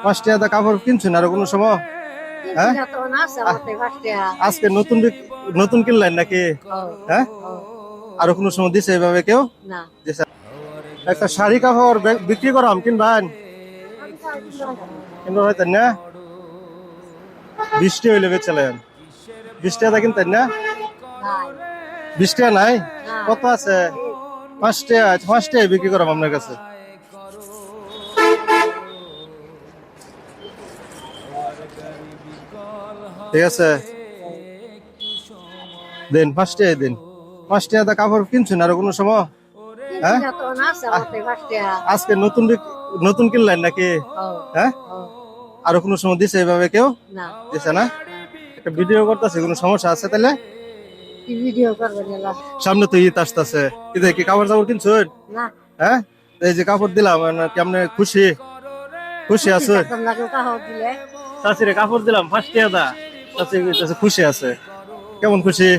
5 টাকা কাপড় কিনছেন আর কোনো সময়? হ্যাঁ, আজকে নতুন নতুন কিনলেন নাকি? হ্যাঁ, আর কোনো সময় দিছে এভাবে কেউ? দিছে। একটা শাড়ি কাপড় বিক্রি করাম কিনবেন? কিনবেন হয়তেন না? 20 টাকা হইলে বেচলেন। 20 টাকা কিনতেন না? 20 টাকা নাই? কত আছে? 5 টাকা। 5 টাকা বিক্রি করাম আপনার কাছে। ঠিক আছে, দেন 5 টাকা দিন। 5 টাকা কাপড় কিনছেন আর কোনো সময়? হ্যাঁ, আজকে নতুন নতুন কিনলেন নাকি? হ্যাঁ, আর কোনো সময় দিছে এভাবে কেউ? দিছে না? একটা ভিডিও করতেছে, কোনো সমস্যা আছে তাহলে? সামনে তো ঈদ আসতেছে, ঈদে কি কাপড় চাপড় কিনছেন? হ্যাঁ, এই যে কাপড় দিলাম কেমন খুশি? খুশি আছে? চাচিরে কাপড় দিলাম 5 টাকা দা, চাচি কইতাছে খুশি আছে। কেমন খুশি?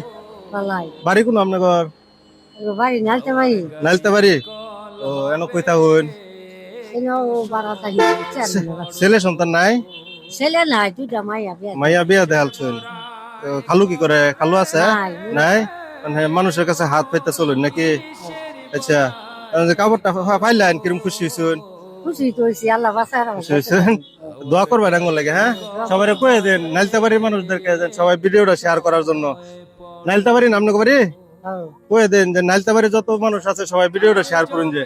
বাড়ি কোন আপনার? নাইলতে বাড়ি। ও, এন কই থাকুন? ছেলে সন্তান নাই? ছেলে নাই, দুইটা মাইয়া বিয়া। মাইয়া বিয়া দেখালছেন। খালু কি করে? খালু আছে? নাই। মানে মানুষের কাছে হাত পাইতে চলুন নাকি? আচ্ছা, কাপড়টা পাইলেন কিরম খুশি হয়েছেন? খুশি তো হইছি, আল্লাহ বাঁচায় খুশি হয়েছেন? দোয়া করবেন আঙুল লাগে। হ্যাঁ, সবাই কয়ে দেন নাইলতাবাড়ির মানুষদেরকে সবাই ভিডিওটা শেয়ার করার জন্য। নাইলতাবাড়ি নাম না বাড়ি কয়ে দেন যে নাইলতাবাড়ি যত মানুষ আছে সবাই ভিডিওটা শেয়ার করুন। যে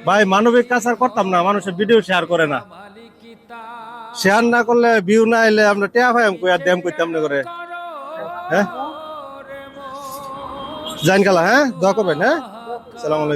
ভাই মানবিক কাজ আর করতাম না, মানুষের ভিডিও শেয়ার করে না। শেয়ার না করলে ভিউ না এলে আমরা টেয়া ভাই আমি আর ড্যাম করতাম না করে। হ্যাঁ, জাইন কালা। হ্যাঁ, দোয়া করবেন। হ্যাঁ, সালাম আলাইকুম।